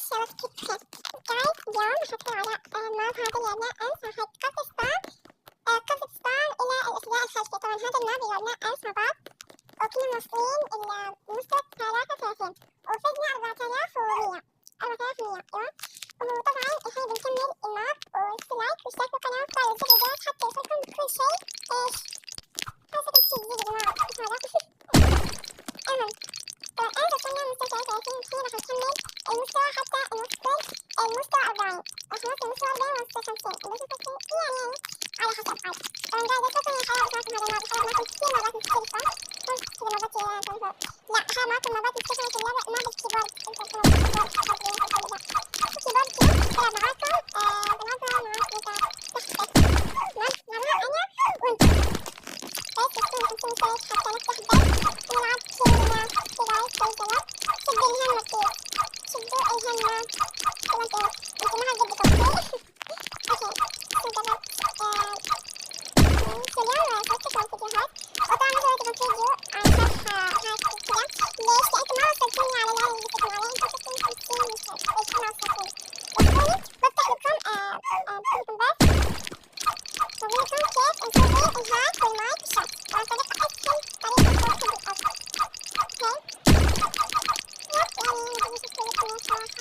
شبكة خير. جايز اليوم نحكي على الماب هذا اللي عندنا أمس راح قفزتان إلى الأشياء الخلفية. طبعا هذا الماب اللي عندنا أمس مع بعض وكنا موصلين المستوى 33 وفزنا 4100 أيوة. وطبعا الحين بنكمل الماب لايك واشتراك بالقناة وفعل زر الجرس حتى يوصلكم كل شيء ايش حسب كل شيء جديد يا جماعة هذا. المهم طبعا أنا وصلنا المستوى 33 الحين راح نكمل المستوى حتى نوصل المستوى 40 راح نوصل المستوى 40 ونوصل 50 يعني على حسب عاد. طبعا قاعدة أتوقع إن الحياة معكم هذا الماب الحياة معكم كثير مرات مختلفة كذا مرات لا الحياة معكم مرات مختلفة في اللعبة ما بالكيبورد تلعب معاكم بلعبها معاكم تحت نلعبها أنا وأنت بس تكون 50 سايت حتى نفتح بس ونلعب كلنا في لايك زي كذا. شدوا الهمة كتير شدوا الهمة طبعا انتوا ما هتجدكم اوكي نجرب اليوم صورتكم فيديوهات وطبعا ما صورتكم فيديو عن شرح هاي كذا ليش لأنكم ما وصلتوني على الليل اللي جبتكم عليه انتوا جبتوني 50 مش ليش ما وصلتوني وصلوني بفتح لكم بس سويكم كيف نسوي الهاك والمايك بالشمس طبعا طريقة أسهل طريقة توصل بالأرض اوكي يعني نبي نسوي لكم صراحة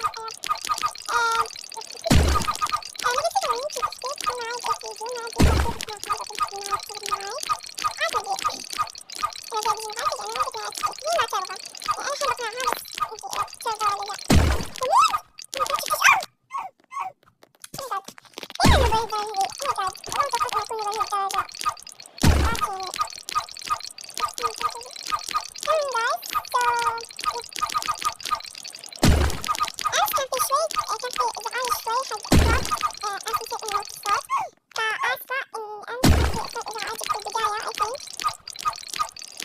أنا بتسوي في تخطيط معي بأكيد ما عندي ما ترغب معي عادي أنا جاي بيجي معاك لأن ما بدي أتحكي ليه ما ترغب أنا حابة أقنعها بس أنتي ترغب ولا لا ومين؟ أنت تحكي ليه أنا بعيد عني ليه؟ أنا قاعد وأنت تقول كل بعيد درجة لكن أمس كان في شوي كان في إزعاج شوي حق أصوات أمس نسيت إنه الصوت فآسفة أمس كان في أصوات إزعاج في البداية I think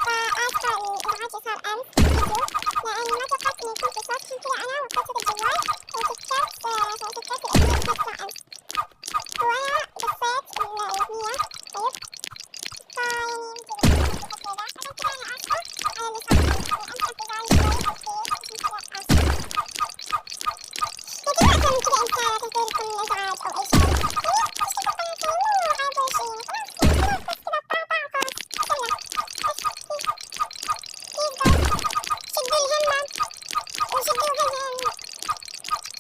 فآسفة الإزعاج صار أمس فيديو لأن ما توقعت إنه يكون في صوت عشان كذا أنا وقفت الجوال وسكرت الأغنية اللي كانت أمس وأنا بصيت الأغنية طيب فيعني يمكن كذا عشان كذا أنا آسفة على اللي صار أمس كان في إزعاج شوي كثير عشان كذا آسفة لكن أكثر من كذا إن كانت تسوي لكم إزعاج أو أي شيء اشتركوا قناتي مو عيب ولا شيء خلاص بس كذا طاع خلاص شدوا الهمة وشدوا الهمة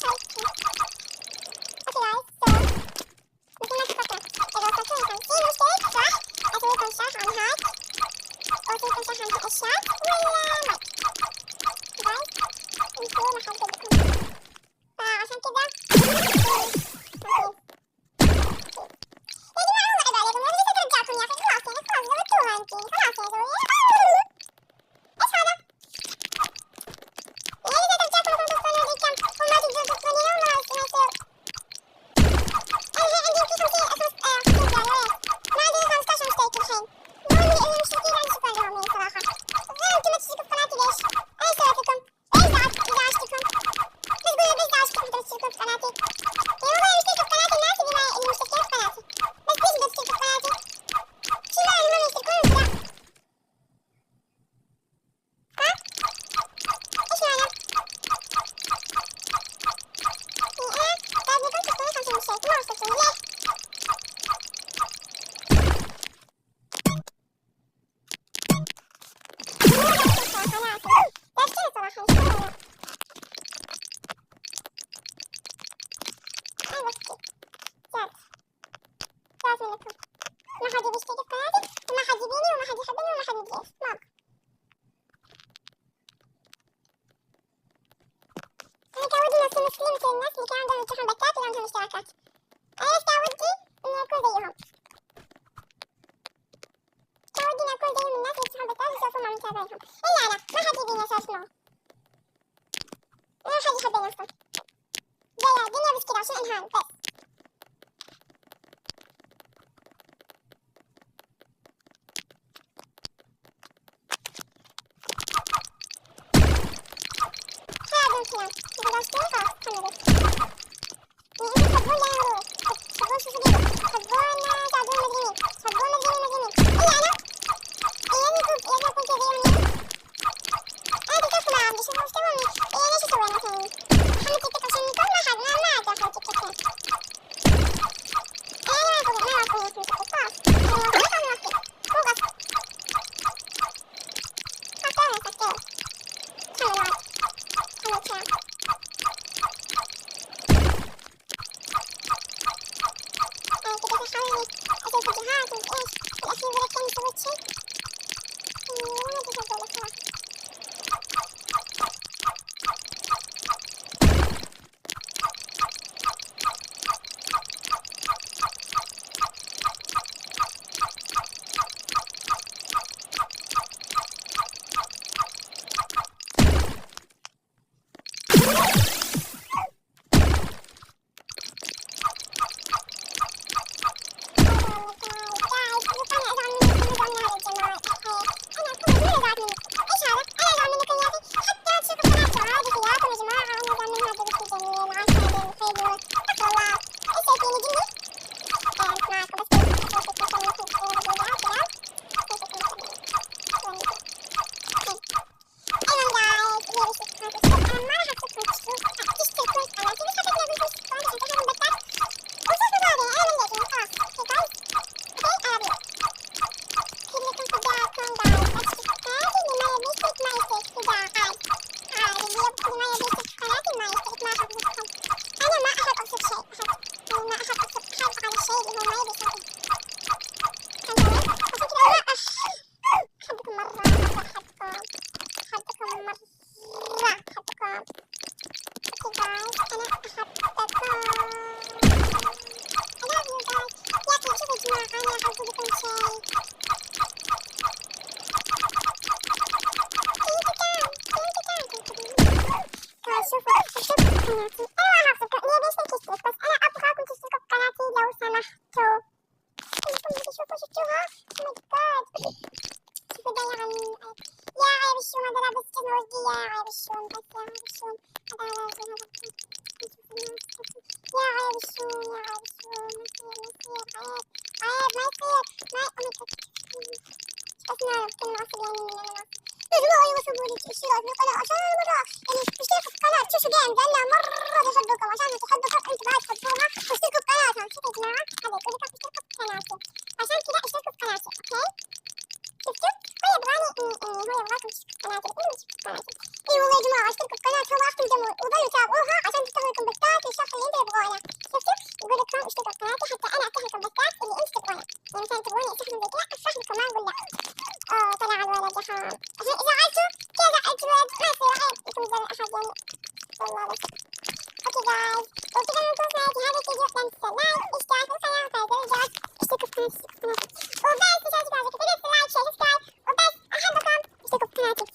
اوكي guys مثل ما اتفقنا إذا وصلتوني 50 مشترك راح أسوي لكم شرح عن هاك وأسوي لكم شرح عن هالأشياء ولا مايك guys انتوا ما حجدكم فعشان كذا يا جماعة والله عيب عليكم ليش ترجعكم يا أخي خلاص زودتوها انتي خلاص يا زوية ايش هذا؟ ليه ترجعكم لكم توصلوا لي كم وما تقدروا توصلوني وما يصير أنا عندي يمكن 50 أسوس 50 دولار ما عندي 15 مشترك الحين المهم اللي مشتركين عندي شكرا لهم يعني صراحة انتوا ما تشتركوا في قناتي ليش؟ ايش سويت لكم؟ ايش زعجتكم؟ بس قولوا ليش زعجتكم حتى تشتركوا في قناتي؟ يعني والله يشتركوا في قناتي الناس اللي مشتركين في قناتي بس ليش بتشتركوا في قناتي؟ شو يعني ما يشتركون ولا لا؟ ها؟ ايش معنى؟ يعني أنا طيب نقول تشتركوني 50 مشترك ما وصلتوني ليه؟ ما حد يبي يشترك في قناتي وما حد يبيني وما حد يحبني وما حد يدري ماك أنا كان ودي نفس المسلمين مثل الناس اللي كان عندهم امتحان بكات وعندهم اشتراكات أنا كان ودي إني أكون زيهم كان ودي إني أكون زيهم الناس اللي امتحان بكات ويسولفون مع متابعيهم إلا أنا ما حد يبيني أسولف معه ما حد يحبني أصلا زي الدنيا بس كذا عشان إلهام بس كلام خلاص خلاص كملوا يعني انتوا تحبون لا يمرون تحبون شو صديقه تحبون تعدون مجرمين تحبون مجرمين الا انا ايام يكون كذا يومين انا بكفوا معهم بيشوفوا ايش تبون ايه ليش اسوي مثلا محمد تيك توك عشان قناتي. أنا ما أعرف ليه ليش تشترك، بس أنا أبغاكم تشتركوا في قناتي لو سمحتوا. إنكم تشوفوا شفتوها؟ Oh my god. شوفوا ده يا عيبشون، هذا لابس جنوزي يا عيبشون، بس يا عيبشون هذا لازم هذا. يا عيبشون يا عيبشون، ما يصير عيب عيب، ما يصير ما oh my god. بس نعرف كلنا أصل يعني من الناس يجمعوا يوصلوا لي اشتراك بالقناة عشان أنا مرة يعني اشتركوا في القناة تشوفوا جيم لأنها مرة بحبكم، عشان تحبكم أنتوا بعد تحبوها واشتركوا في قناتهم. شوفوا يا جماعة هذا يقول لكم اشتركوا في قناتي، عشان كذا اشتركوا في قناتي. أوكي شفتوا؟ هو يبغاني هو يبغاكم تشتركوا في قناتي، قناتي. اي والله يا جماعة اشتركوا في قناتهم واختم جمهور وظلوا تابعوها عشان تفتحوا لكم بثات للشخص اللي انتوا يبغونه. شفتوا؟ يقول لكم اشتركوا في قناتي حتى أنا أفتح لكم بثات اللي انتوا تبغونه، يعني مثلا تبغوني استخدم زي كذا أفتح لكم ما أقول لا. طلع الولد يا حرام، عشان إذا زعلتوا كذا زعلت الولد ما يصير عيب يكون زعل أحد يعني. والله بس اوكي جايز، وكذا نكون في نهاية هذا الفيديو. لا تنسوا لايك اشتراك بالقناة وفعل زر الجرس. اشتركوا في قناتي وبس مش عاجبكم هذا الفيديو لايك شير سبسكرايب وبس. أحبكم اشتركوا في قناتي.